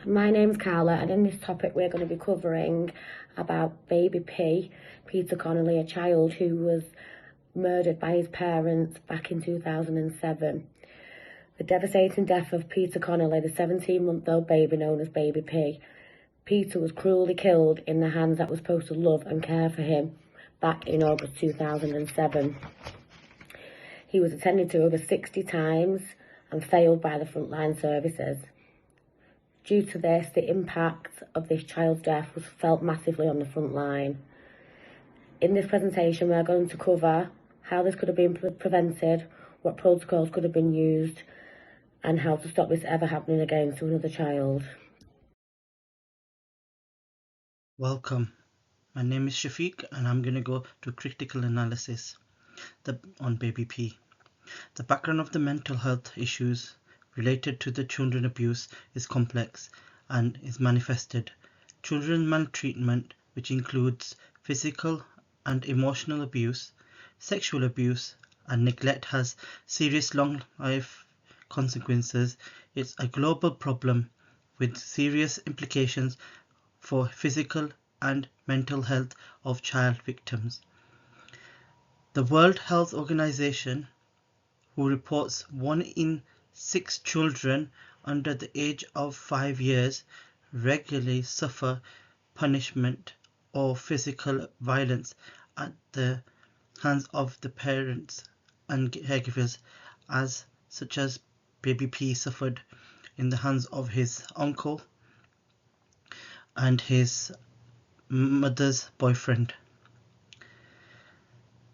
My name's Carla, and in this topic we're going to be covering about baby P, Peter Connolly, a child who was murdered by his parents back in 2007. The devastating death of Peter Connolly, the 17-month-old baby known as baby P. Peter was cruelly killed in the hands that were supposed to love and care for him back in August 2007. He was attended to over 60 times and failed by the frontline services. Due to this, the impact of this child's death was felt massively on the front line. In this presentation, we are going to cover how this could have been prevented, what protocols could have been used, and how to stop this ever happening again to another child. Welcome. My name is Shafiq, and I'm going to go to critical analysis on baby P. The background of the mental health issues related to the children abuse is complex and is manifested. Children maltreatment, which includes physical and emotional abuse, sexual abuse, and neglect, has serious long life consequences. It's a global problem with serious implications for physical and mental health of child victims. The World Health Organization, who reports 1 in 6 children under the age of 5 years regularly suffer punishment or physical violence at the hands of the parents and caregivers, such as baby P suffered in the hands of his uncle and his mother's boyfriend.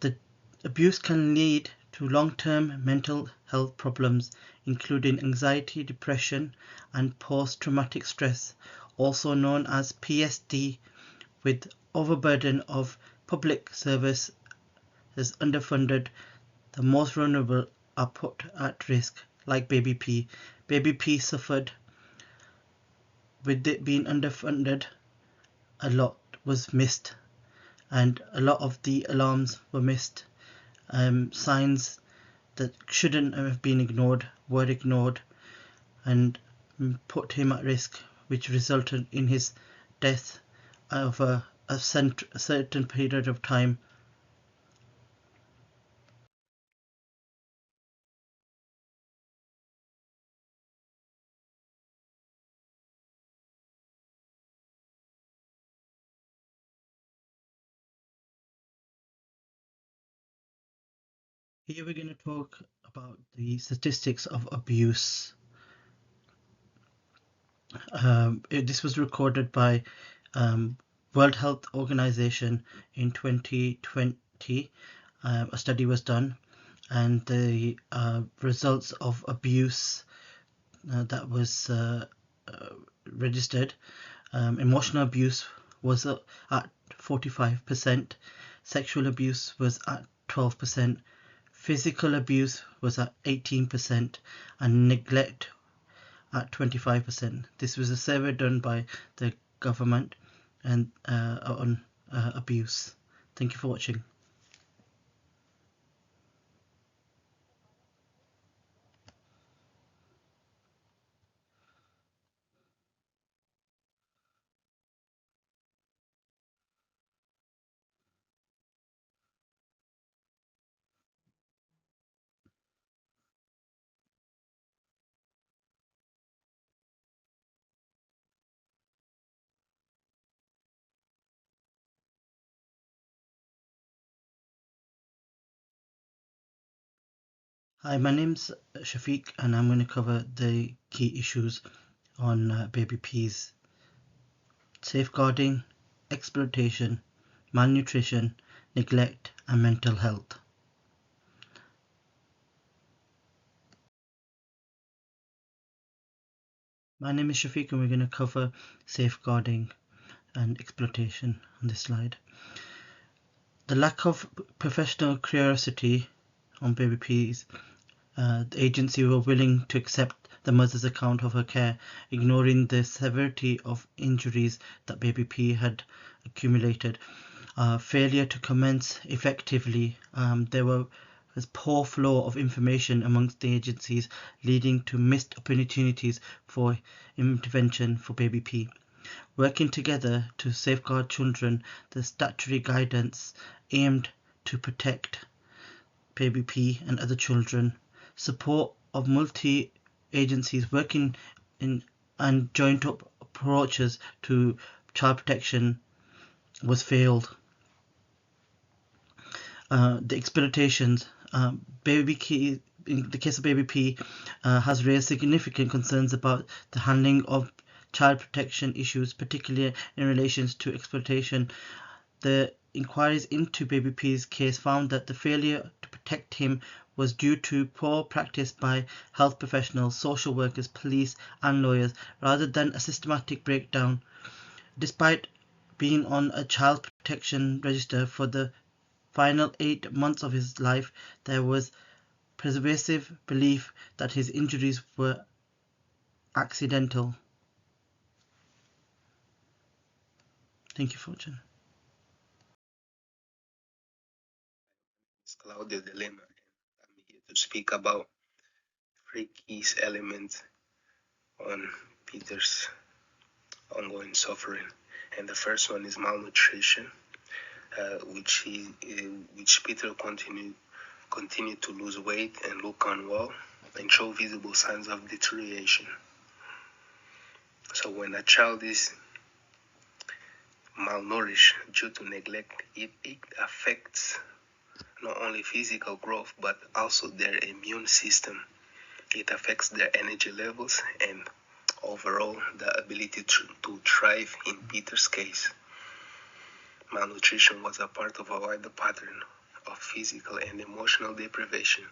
The abuse can lead to long-term mental health problems, including anxiety, depression, and post-traumatic stress, also known as PSD, with overburden of public service is underfunded. The most vulnerable are put at risk, like baby P. Baby P suffered with it being underfunded. A lot was missed, and a lot of the alarms were missed. Signs that shouldn't have been ignored were ignored and put him at risk, which resulted in his death over a certain period of time. Here we're going to talk about the statistics of abuse. This was recorded by World Health Organization in 2020. A study was done, and the results of abuse that was registered. Emotional abuse was at 45%, sexual abuse was at 12%, physical abuse was at 18%, and neglect at 25%. This was a survey done by the government and on abuse. Thank you for watching. Hi, my name's Shafiq, and I'm going to cover the key issues on baby P's: safeguarding, exploitation, malnutrition, neglect, and mental health. My name is Shafiq, and we're going to cover safeguarding and exploitation on this slide. The lack of professional curiosity on baby P's. The agency were willing to accept the mother's account of her care, ignoring the severity of injuries that baby P had accumulated. Failure to commence effectively. There were There's poor flow of information amongst the agencies, leading to missed opportunities for intervention for baby P. Working together to safeguard children, the statutory guidance aimed to protect baby P and other children. Support of multi-agencies working in and joint up approaches to child protection was failed. The exploitations. Baby P, in the case of Baby P, has raised significant concerns about the handling of child protection issues, particularly in relation to exploitation. The inquiries into Baby P's case found that the failure to protect him was due to poor practice by health professionals, social workers, police, and lawyers, rather than a systematic breakdown. Despite being on a child protection register for the final 8 months of his life, there was pervasive belief that his injuries were accidental. Thank you for watching. It's Claudio Dilemma, and I'm here to speak about 3 key elements on Peter's ongoing suffering. And the first one is malnutrition, which Peter continued to lose weight and look unwell and show visible signs of deterioration. So when a child is malnourished due to neglect, it affects not only physical growth but also their immune system. It affects their energy levels and overall the ability to thrive. In Peter's case, malnutrition was a part of a wider pattern of physical and emotional deprivation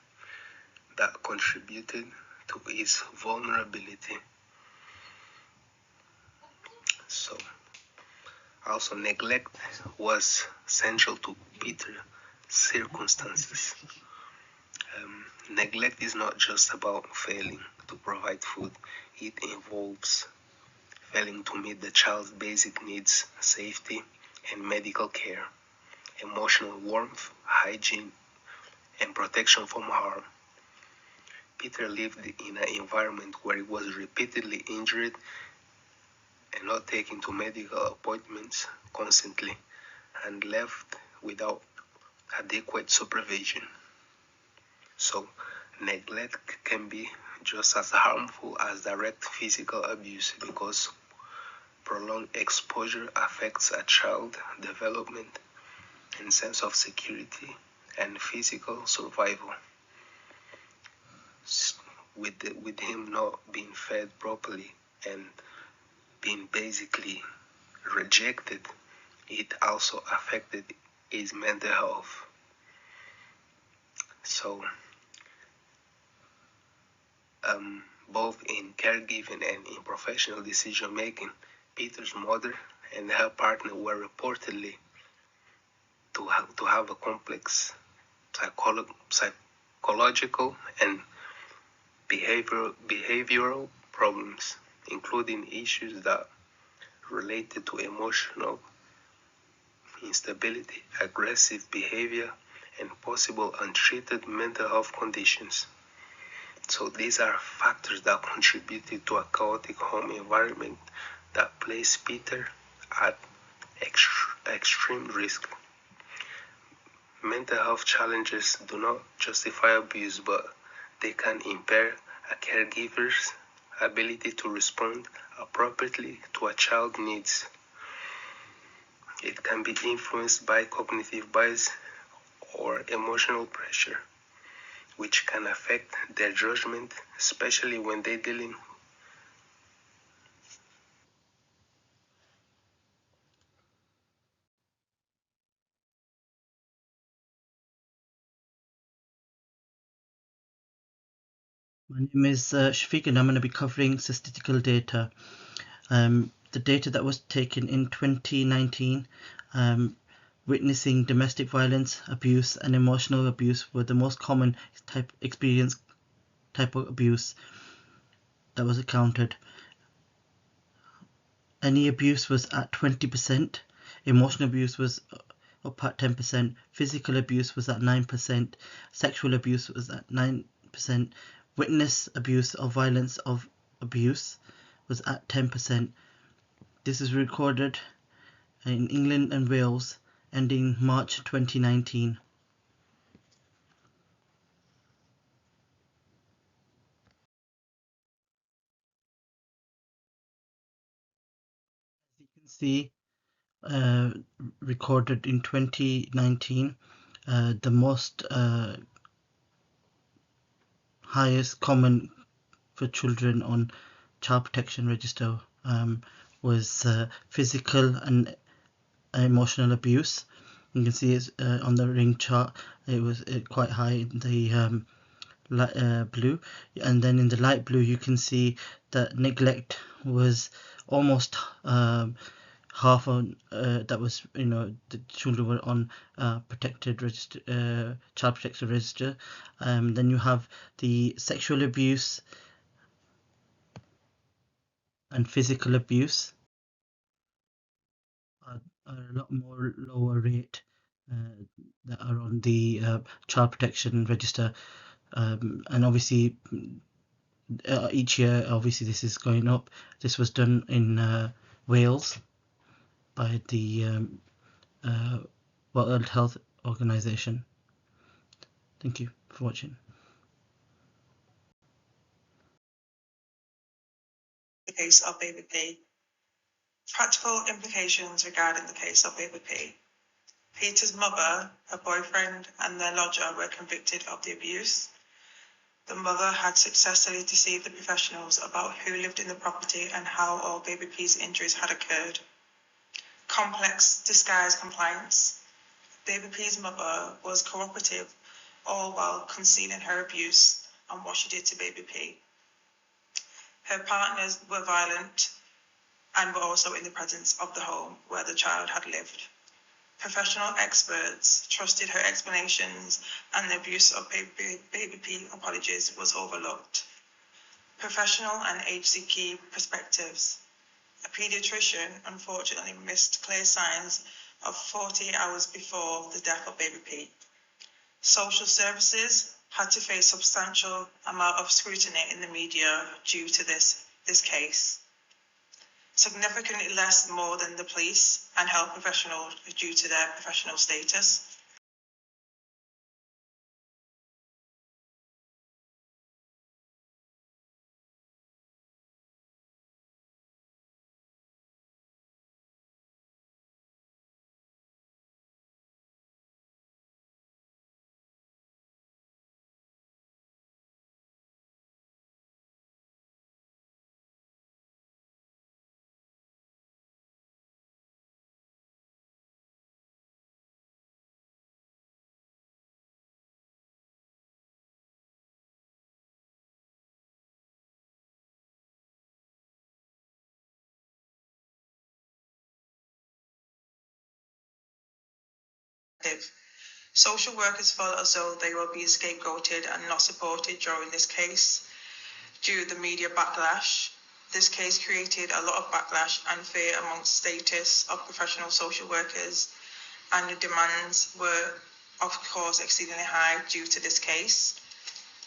that contributed to his vulnerability. So also neglect was central to Peter's circumstances. Neglect is not just about failing to provide food. It involves failing to meet the child's basic needs, safety and medical care, emotional warmth, hygiene, and protection from harm. Peter lived in an environment where he was repeatedly injured and not taken to medical appointments constantly, and left without adequate supervision. So, neglect can be just as harmful as direct physical abuse because prolonged exposure affects a child's development and sense of security and physical survival. With him not being fed properly and being basically rejected, it also affected his mental health. So, both in caregiving and in professional decision making, Peter's mother and her partner were reportedly to have a complex psychological and behavioral problems, including issues that related to emotional instability, aggressive behavior, and possible untreated mental health conditions. So these are factors that contributed to a chaotic home environment that placed Peter at extreme risk. Mental health challenges do not justify abuse, but they can impair a caregiver's ability to respond appropriately to a child's needs. It can be influenced by cognitive bias or emotional pressure, which can affect their judgment, especially when they're dealing. My name is Shafiq and I'm going to be covering statistical data. The data that was taken in 2019, witnessing domestic violence, abuse and emotional abuse were the most common type of abuse that was accounted. Any abuse was at 20%, emotional abuse was up at 10%, physical abuse was at 9%, sexual abuse was at 9%, witness abuse or violence of abuse was at 10%. This is recorded in England and Wales, ending March 2019. As you can see, recorded in 2019, the most highest common for children on child protection register was physical and emotional abuse. You can see it's on the ring chart. It was quite high in the blue, and then in the light blue you can see that neglect was almost half on that was, the children were on protected register, child protection register. Then you have the sexual abuse and physical abuse are a lot more lower rate that are on the child protection register. And obviously each year, obviously this is going up. This was done in Wales by the World Health Organization. Thank you for watching. The case of Baby P. Practical implications regarding the case of Baby P. Peter's mother, her boyfriend, and their lodger were convicted of the abuse. The mother had successfully deceived the professionals about who lived in the property and how all Baby P's injuries had occurred. Complex disguise compliance. Baby P's mother was cooperative, all while concealing her abuse and what she did to Baby P. Her partners were violent and were also in the presence of the home where the child had lived. Professional experts trusted her explanations, and the abuse of Baby P apologies was overlooked. Professional and HCP perspectives. A paediatrician unfortunately missed clear signs of 48 hours before the death of Baby P. Social services had to face substantial amount of scrutiny in the media due to this case. Significantly less more than the police and health professionals due to their professional status. Social workers felt as though they were being scapegoated and not supported during this case due to the media backlash. This case created a lot of backlash and fear amongst status of professional social workers, and the demands were, of course, exceedingly high due to this case.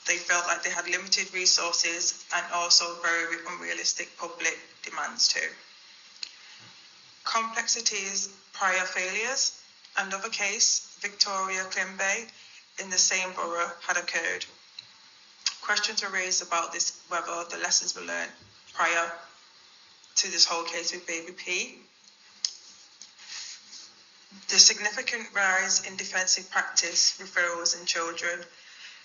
They felt like they had limited resources and also very unrealistic public demands too. Complexities, prior failures. Another case, Victoria Klimbay, in the same borough had occurred. Questions were raised about this, whether the lessons were learned prior to this whole case with Baby P. The significant rise in defensive practice referrals in children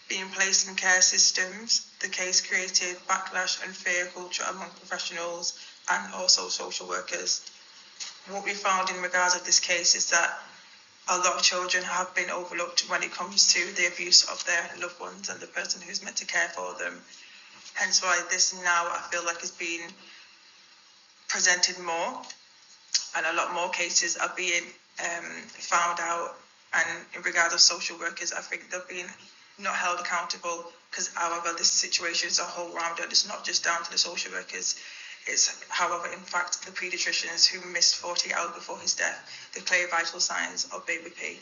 being placed in care systems. The case created backlash and fear culture among professionals and also social workers. What we found in regards of this case is that a lot of children have been overlooked when it comes to the abuse of their loved ones and the person who's meant to care for them. Hence why this now I feel like is being presented more, and a lot more cases are being found out. And in regards of social workers, I think they're being not held accountable, because however this situation is a whole rounder. It's not just down to the social workers, It's, however, in fact, the paediatricians who missed 48 hours before his death, the clear vital signs of baby P.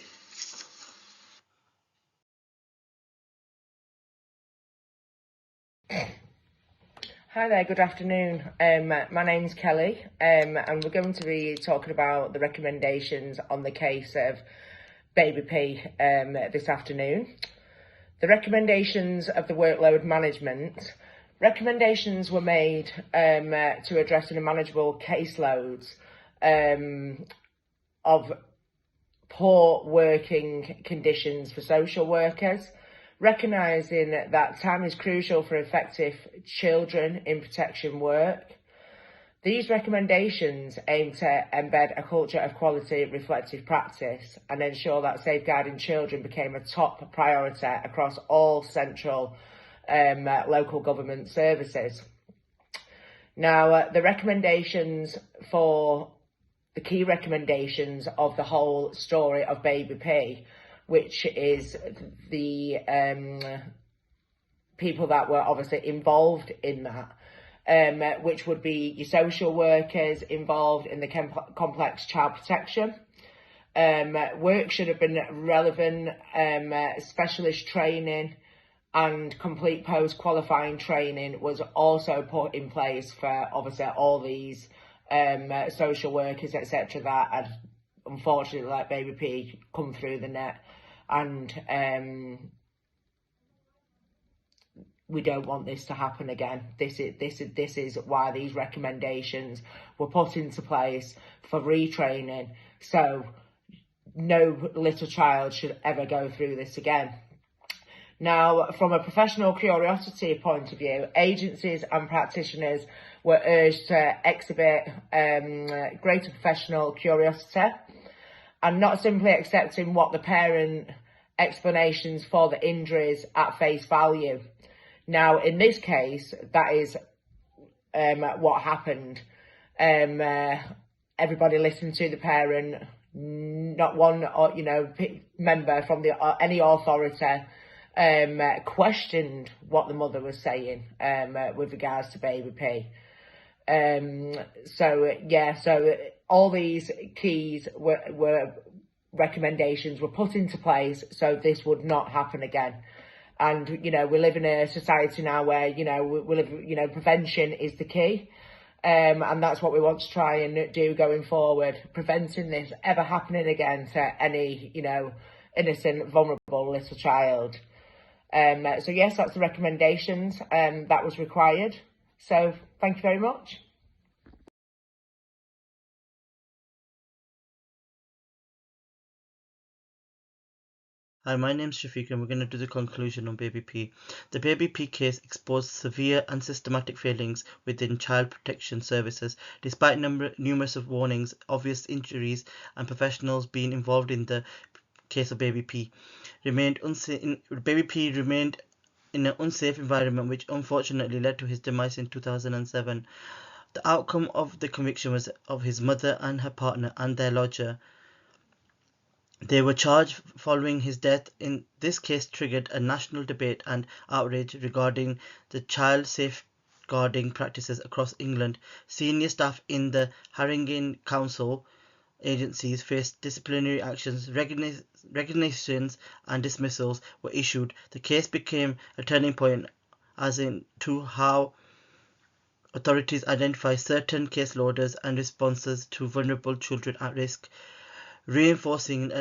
Hi there, good afternoon. My name's Kelly, and we're going to be talking about the recommendations on the case of baby P this afternoon. The recommendations of the workload management. Recommendations were made to address unmanageable caseloads of poor working conditions for social workers, recognising that time is crucial for effective children in protection work. These recommendations aim to embed a culture of quality reflective practice and ensure that safeguarding children became a top priority across all central local government services. Now, the key recommendations of the whole story of baby P, which is the people that were obviously involved in that, which would be your social workers involved in the complex child protection. Work should have been relevant, specialist training and complete post-qualifying training was also put in place for obviously all these social workers, etc., that had unfortunately let baby P come through the net, and we don't want this to happen again. This is why these recommendations were put into place for retraining, so no little child should ever go through this again. Now, from a professional curiosity point of view, agencies and practitioners were urged to exhibit greater professional curiosity and not simply accepting what the parent explanations for the injuries at face value. Now, in this case, that is what happened. Everybody listened to the parent. Not one, member from any authority questioned what the mother was saying with regards to baby P. So all these keys were recommendations were put into place so this would not happen again. And we live in a society now where we live, prevention is the key, and that's what we want to try and do going forward, preventing this ever happening again to any innocent, vulnerable little child. So yes, that's the recommendations that was required. So thank you very much. Hi, my name's Shafiq and we're going to do the conclusion on baby P. The baby P case exposed severe and systematic failings within child protection services, despite numerous of warnings, obvious injuries and professionals being involved in the case of baby P. Baby P remained in an unsafe environment, which unfortunately led to his demise in 2007. The outcome of the conviction was of his mother and her partner and their lodger. They were charged following his death. In this case triggered a national debate and outrage regarding the child safeguarding practices across England. Senior staff in the Haringey Council agencies faced disciplinary actions, resignations and dismissals were issued. The case became a turning point as to how authorities identify certain caseloaders and responses to vulnerable children at risk, reinforcing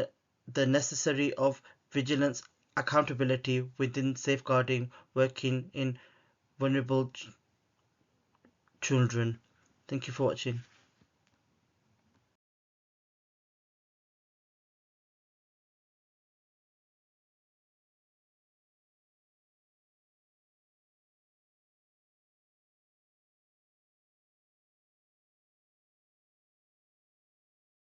the necessity of vigilance, accountability within safeguarding working in vulnerable children. Thank you for watching.